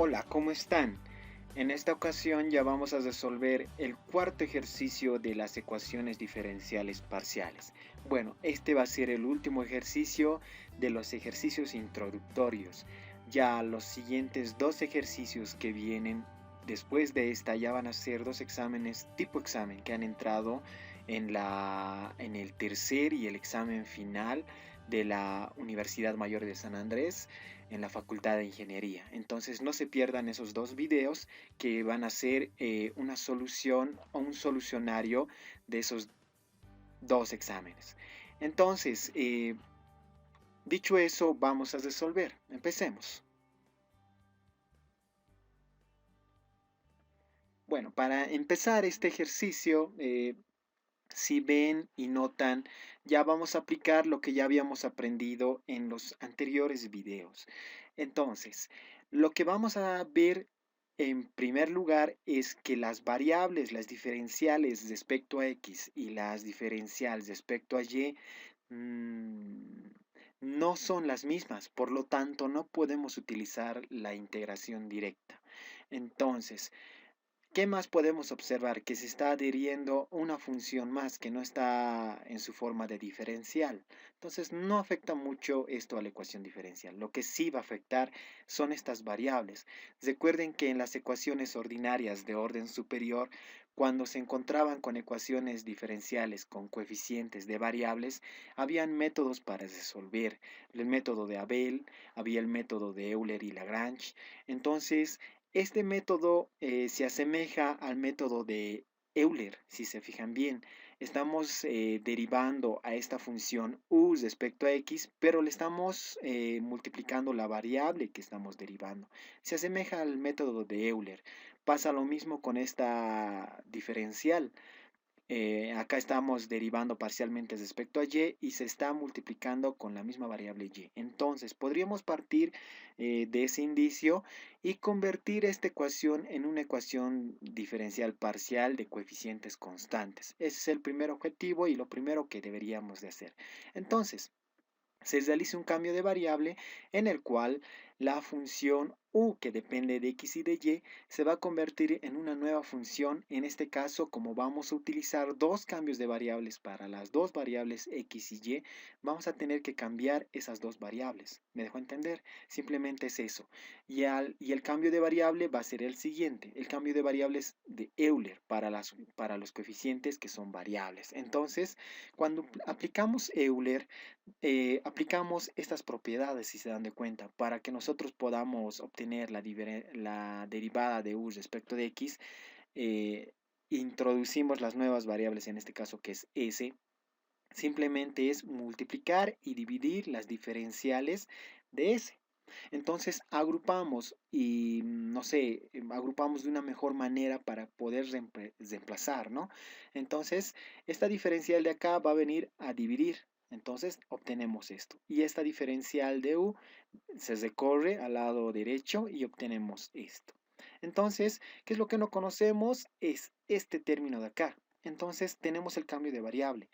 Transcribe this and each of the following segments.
Hola, ¿cómo están? En esta ocasión ya vamos a resolver el cuarto ejercicio de las ecuaciones diferenciales parciales. Bueno, este va a ser el último ejercicio de los ejercicios introductorios. Ya los siguientes dos ejercicios que vienen después de esta ya van a ser dos exámenes tipo examen que han entrado en el tercer y el examen final de la Universidad Mayor de San Andrés en la Facultad de Ingeniería. Entonces no se pierdan esos dos videos que van a ser una solución o un solucionario de esos dos exámenes. Entonces, dicho eso, vamos a resolver. Empecemos. Bueno, para empezar este ejercicio, si ven y notan, ya vamos a aplicar lo que ya habíamos aprendido en los anteriores videos. Entonces, lo que vamos a ver en primer lugar es que las variables, las diferenciales respecto a x y las diferenciales respecto a y mm, no son las mismas, por lo tanto no podemos utilizar la integración directa. Entonces, ¿qué más podemos observar? Que se está adhiriendo una función más que no está en su forma de diferencial. Entonces no afecta mucho esto a la ecuación diferencial. Lo que sí va a afectar son estas variables. Recuerden que en las ecuaciones ordinarias de orden superior, cuando se encontraban con ecuaciones diferenciales con coeficientes de variables, habían métodos para resolver. El método de Abel, había el método de Euler y Lagrange. Entonces, este método se asemeja al método de Euler, si se fijan bien. Estamos derivando a esta función u respecto a x, pero le estamos multiplicando la variable que estamos derivando. Se asemeja al método de Euler. Pasa lo mismo con esta diferencial. Acá estamos derivando parcialmente respecto a y y se está multiplicando con la misma variable y. Entonces, podríamos partir de ese indicio y convertir esta ecuación en una ecuación diferencial parcial de coeficientes constantes. Ese es el primer objetivo y lo primero que deberíamos de hacer. Entonces, se realiza un cambio de variable en el cual la función u, que depende de x y de y, se va a convertir en una nueva función. En este caso, como vamos a utilizar dos cambios de variables para las dos variables x y y, vamos a tener que cambiar esas dos variables. ¿Me dejo entender? Simplemente es eso. Y el cambio de variable va a ser el siguiente. El cambio de variables de Euler para los coeficientes que son variables. Entonces, cuando aplicamos Euler, aplicamos estas propiedades, si se dan de cuenta, para que nosotros podamos obtener la derivada de u respecto de x. eh, Introducimos las nuevas variables, en este caso que es s. Simplemente es multiplicar y dividir las diferenciales de s. Entonces agrupamos y no sé, agrupamos de una mejor manera para poder reemplazar, ¿no? Entonces, esta diferencial de acá va a venir a dividir. Entonces obtenemos esto. Y esta diferencial de u se recorre al lado derecho y obtenemos esto. Entonces, ¿qué es lo que no conocemos? Es este término de acá. Entonces tenemos el cambio de variable.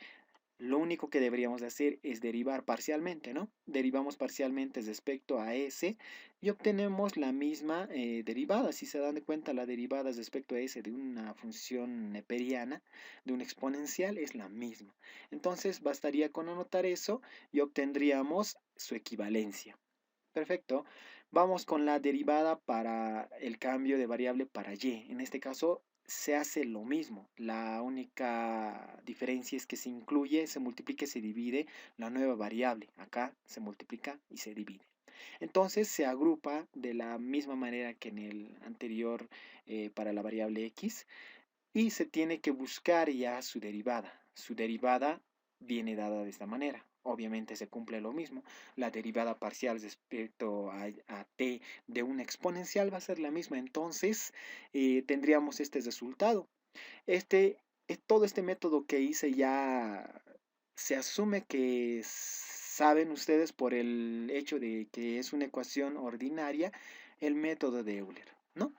Lo único que deberíamos de hacer es derivar parcialmente, ¿no? Derivamos parcialmente respecto a s y obtenemos la misma derivada. Si se dan de cuenta, la derivada respecto a s de una función neperiana, de un exponencial, es la misma. Entonces, bastaría con anotar eso y obtendríamos su equivalencia. Perfecto. Vamos con la derivada para el cambio de variable para y. En este caso se hace lo mismo. La única diferencia es que se incluye, se multiplica y se divide la nueva variable. Acá se multiplica y se divide. Entonces se agrupa de la misma manera que en el anterior para la variable x y se tiene que buscar ya su derivada. Su derivada viene dada de esta manera. Obviamente se cumple lo mismo. La derivada parcial respecto a t de una exponencial va a ser la misma. Entonces tendríamos este resultado. Todo este método que hice ya se asume que saben ustedes por el hecho de que es una ecuación ordinaria el método de Euler, ¿no?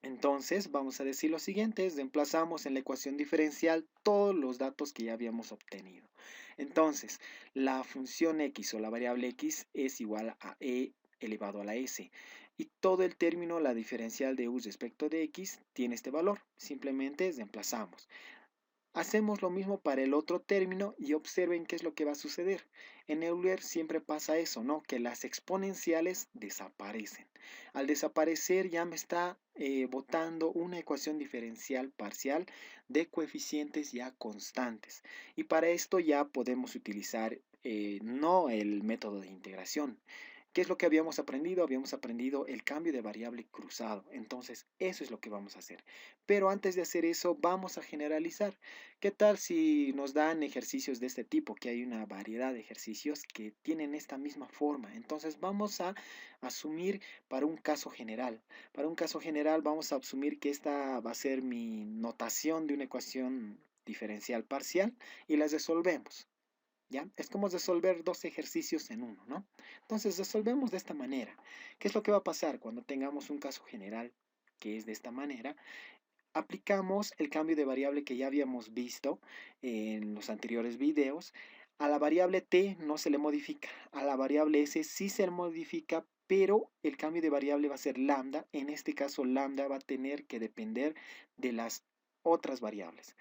Entonces vamos a decir lo siguiente, reemplazamos en la ecuación diferencial todos los datos que ya habíamos obtenido. Entonces, la función x o la variable x es igual a e elevado a la s. y todo el término, la diferencial de u respecto de x, tiene este valor. Simplemente reemplazamos. Hacemos lo mismo para el otro término y observen qué es lo que va a suceder. En Euler siempre pasa eso, ¿no? Que las exponenciales desaparecen. Al desaparecer ya me está botando una ecuación diferencial parcial de coeficientes ya constantes. Y para esto ya podemos utilizar no el método de integración. ¿Qué es lo que habíamos aprendido? Habíamos aprendido el cambio de variable cruzado. Entonces, eso es lo que vamos a hacer. Pero antes de hacer eso, vamos a generalizar. ¿Qué tal si nos dan ejercicios de este tipo? Que hay una variedad de ejercicios que tienen esta misma forma. Entonces vamos a asumir para un caso general. Para un caso general vamos a asumir que esta va a ser mi notación de una ecuación diferencial parcial y las resolvemos. ¿Ya? Es como resolver dos ejercicios en uno, ¿no? Entonces resolvemos de esta manera. ¿Qué es lo que va a pasar cuando tengamos un caso general que es de esta manera? Aplicamos el cambio de variable que ya habíamos visto en los anteriores videos. A la variable t no se le modifica, a la variable s sí se le modifica, pero el cambio de variable va a ser lambda. En este caso, lambda va a tener que depender de las otras variables.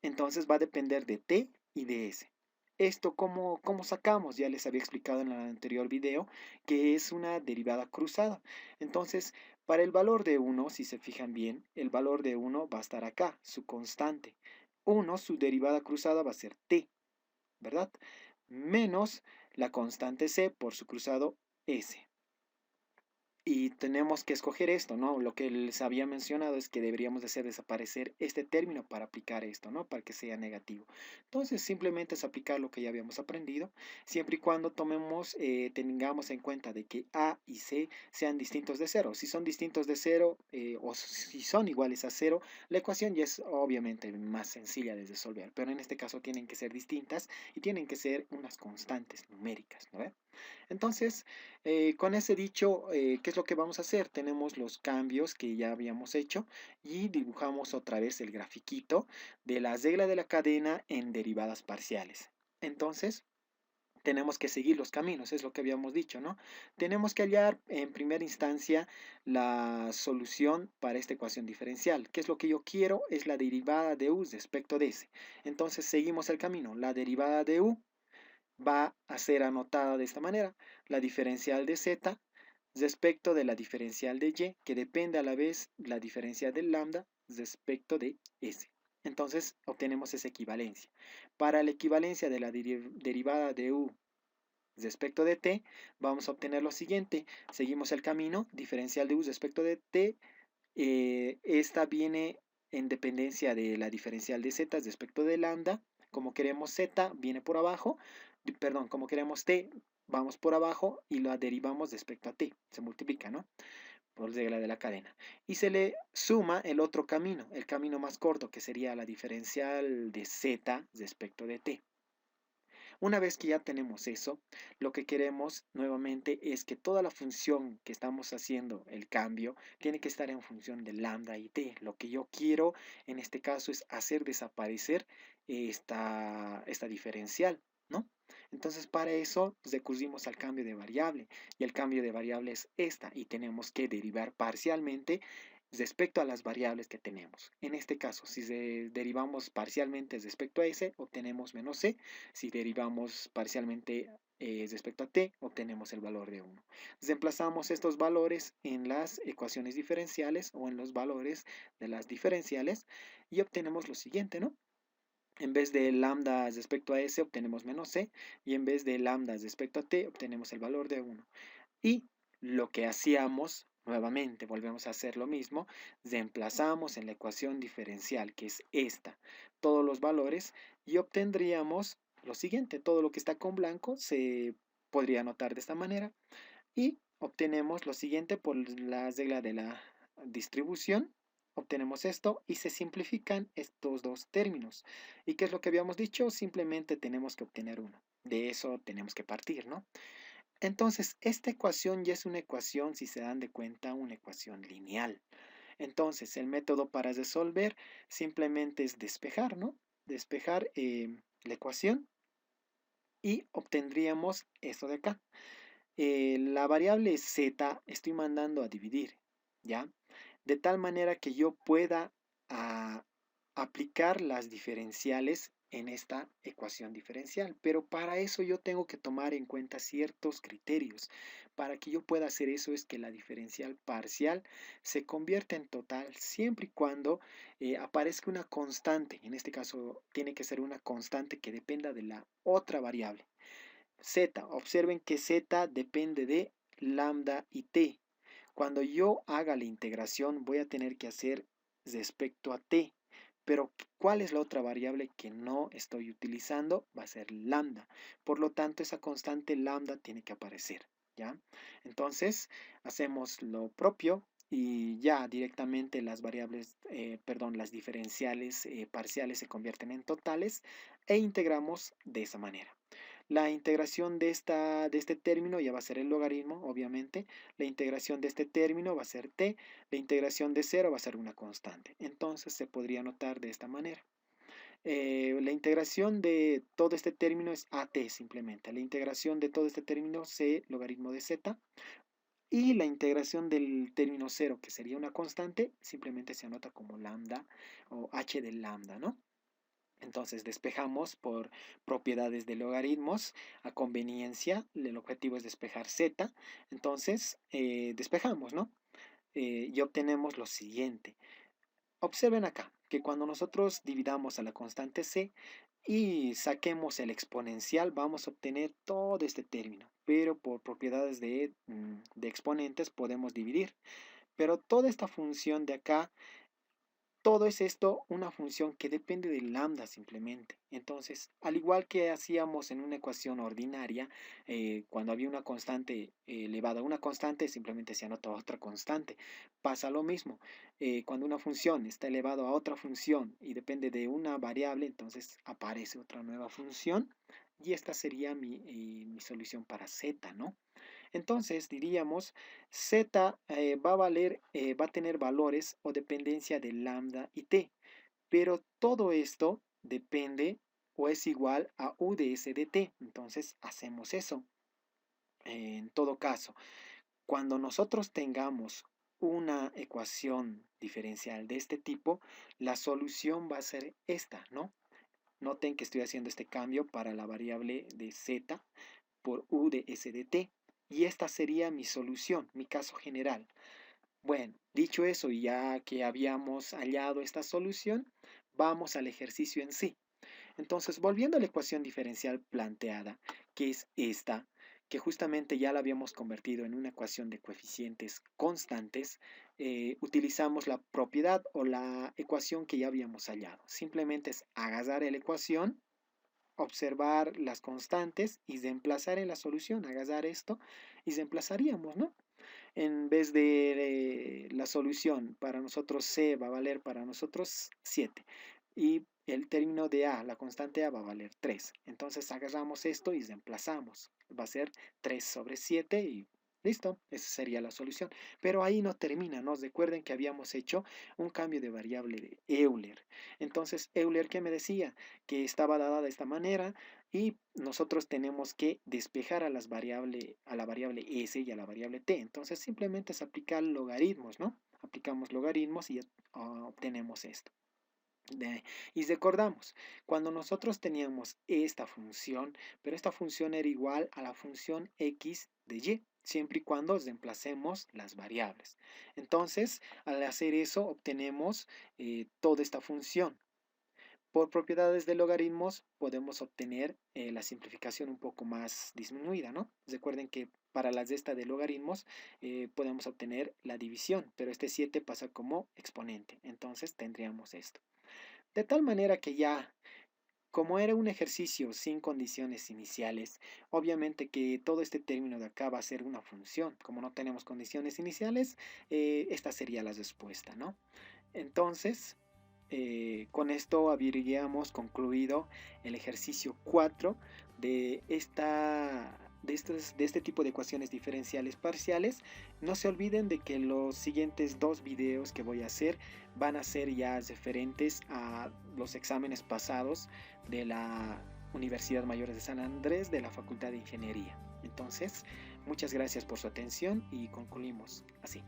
Entonces va a depender de t y de s. Esto, ¿cómo sacamos? Ya les había explicado en el anterior video que es una derivada cruzada. Entonces, para el valor de 1, si se fijan bien, el valor de 1 va a estar acá, su constante. 1, su derivada cruzada va a ser t, ¿verdad? Menos la constante c por su cruzado s. Y tenemos que escoger esto, ¿no? Lo que les había mencionado es que deberíamos de hacer desaparecer este término para aplicar esto, ¿no? Para que sea negativo. Entonces, simplemente es aplicar lo que ya habíamos aprendido, siempre y cuando tengamos en cuenta de que A y C sean distintos de cero. Si son distintos de cero o si son iguales a cero, la ecuación ya es obviamente más sencilla de resolver, pero en este caso tienen que ser distintas y tienen que ser unas constantes numéricas, ¿no? Entonces, con ese dicho, ¿qué es lo que vamos a hacer? Tenemos los cambios que ya habíamos hecho y dibujamos otra vez el grafiquito de la regla de la cadena en derivadas parciales. Entonces, tenemos que seguir los caminos, es lo que habíamos dicho, ¿no? Tenemos que hallar en primera instancia la solución para esta ecuación diferencial. ¿Qué es lo que yo quiero? Es la derivada de u respecto de s. Entonces, seguimos el camino. La derivada de u va a ser anotada de esta manera. La diferencial de z respecto de la diferencial de y, que depende a la vez la diferencial del lambda respecto de s. Entonces obtenemos esa equivalencia. Para la equivalencia de la derivada de u respecto de t, vamos a obtener lo siguiente. Seguimos el camino, diferencial de u respecto de t. Esta viene en dependencia de la diferencial de z respecto de lambda. Como queremos z, viene por abajo. Perdón, como queremos t, vamos por abajo y la derivamos respecto a t. Se multiplica, ¿no? Por regla de la cadena. Y se le suma el otro camino, el camino más corto, que sería la diferencial de z respecto de t. Una vez que ya tenemos eso, lo que queremos nuevamente es que toda la función que estamos haciendo, el cambio, tiene que estar en función de lambda y t. Lo que yo quiero en este caso es hacer desaparecer esta diferencial, ¿no? Entonces para eso recurrimos al cambio de variable y el cambio de variable es esta y tenemos que derivar parcialmente respecto a las variables que tenemos. En este caso, si derivamos parcialmente respecto a s, obtenemos menos c. Si derivamos parcialmente respecto a t, obtenemos el valor de 1. Reemplazamos estos valores en las ecuaciones diferenciales o en los valores de las diferenciales y obtenemos lo siguiente, ¿no? En vez de lambda respecto a s, obtenemos menos c, y en vez de lambda respecto a t, obtenemos el valor de 1. Y lo que hacíamos, nuevamente volvemos a hacer lo mismo, reemplazamos en la ecuación diferencial, que es esta, todos los valores y obtendríamos lo siguiente. Todo lo que está con blanco se podría anotar de esta manera y obtenemos lo siguiente por la regla de la distribución. Obtenemos esto y se simplifican estos dos términos. ¿Y qué es lo que habíamos dicho? Simplemente tenemos que obtener uno. De eso tenemos que partir, ¿no? Entonces, esta ecuación ya es una ecuación, si se dan de cuenta, una ecuación lineal. Entonces, el método para resolver simplemente es despejar, ¿no? Despejar la ecuación y obtendríamos esto de acá. la variable z estoy mandando a dividir, ¿ya? De tal manera que yo pueda ah, aplicar las diferenciales en esta ecuación diferencial. Pero para eso yo tengo que tomar en cuenta ciertos criterios. Para que yo pueda hacer eso es que la diferencial parcial se convierta en total siempre y cuando aparezca una constante. En este caso tiene que ser una constante que dependa de la otra variable. Z, observen que Z depende de lambda y t. Cuando yo haga la integración voy a tener que hacer respecto a t. Pero ¿cuál es la otra variable que no estoy utilizando? Va a ser lambda. Por lo tanto, esa constante lambda tiene que aparecer, ¿ya? Entonces, hacemos lo propio y ya directamente las variables, perdón, las diferenciales parciales se convierten en totales e integramos de esa manera. La integración de este término ya va a ser el logaritmo, obviamente. La integración de este término va a ser t. La integración de 0 va a ser una constante. Entonces se podría anotar de esta manera. La integración de todo este término es at simplemente. La integración de todo este término c logaritmo de z. Y la integración del término 0, que sería una constante, simplemente se anota como lambda o h de lambda, ¿no? Entonces despejamos por propiedades de logaritmos a conveniencia. El objetivo es despejar z. Entonces despejamos, ¿no? Y obtenemos lo siguiente. Observen acá que cuando nosotros dividamos a la constante c y saquemos el exponencial, vamos a obtener todo este término. Pero por propiedades de exponentes podemos dividir. Pero toda esta función de acá, todo es esto una función que depende de lambda simplemente. Entonces, al igual que hacíamos en una ecuación ordinaria, cuando había una constante elevada a una constante, simplemente se anota otra constante. Pasa lo mismo. Cuando una función está elevada a otra función y depende de una variable, entonces aparece otra nueva función. Y esta sería mi solución para z, ¿no? Entonces diríamos z va a tener valores o dependencia de lambda y t, pero todo esto depende o es igual a u de s de t. Entonces hacemos eso. En todo caso, cuando nosotros tengamos una ecuación diferencial de este tipo, la solución va a ser esta, ¿no? Noten que estoy haciendo este cambio para la variable de z por u de s de t. Y esta sería mi solución, mi caso general. Bueno, dicho eso, y ya que habíamos hallado esta solución, vamos al ejercicio en sí. Entonces, volviendo a la ecuación diferencial planteada, que es esta, que justamente ya la habíamos convertido en una ecuación de coeficientes constantes, utilizamos la propiedad o la ecuación que ya habíamos hallado. Simplemente es agarrar la ecuación, observar las constantes y reemplazar en la solución, agarrar esto y reemplazaríamos, ¿no? En vez de la solución para nosotros c va a valer para nosotros 7 y el término de a, la constante a, va a valer 3. Entonces agarramos esto y reemplazamos. Va a ser 3 sobre 7 y listo, esa sería la solución. Pero ahí no termina, ¿no? Recuerden que habíamos hecho un cambio de variable de Euler. Entonces, Euler, ¿qué me decía? Que estaba dada de esta manera y nosotros tenemos que despejar a la variable s y a la variable t. Entonces, simplemente es aplicar logaritmos, ¿no? Aplicamos logaritmos y obtenemos esto. Y recordamos, cuando nosotros teníamos esta función, pero esta función era igual a la función x de y, siempre y cuando reemplacemos las variables. Entonces, al hacer eso, obtenemos toda esta función. Por propiedades de logaritmos podemos obtener la simplificación un poco más disminuida, ¿no? Recuerden que para la resta de logaritmos podemos obtener la división, pero este 7 pasa como exponente. Entonces tendríamos esto. De tal manera que ya, como era un ejercicio sin condiciones iniciales, obviamente que todo este término de acá va a ser una función. Como no tenemos condiciones iniciales, esta sería la respuesta, ¿no? Entonces, con esto habríamos concluido el ejercicio 4 de de este tipo de ecuaciones diferenciales parciales. No se olviden de que los siguientes dos videos que voy a hacer van a ser ya referentes a los exámenes pasados de la Universidad Mayores de San Andrés de la Facultad de Ingeniería. Entonces, muchas gracias por su atención y concluimos así.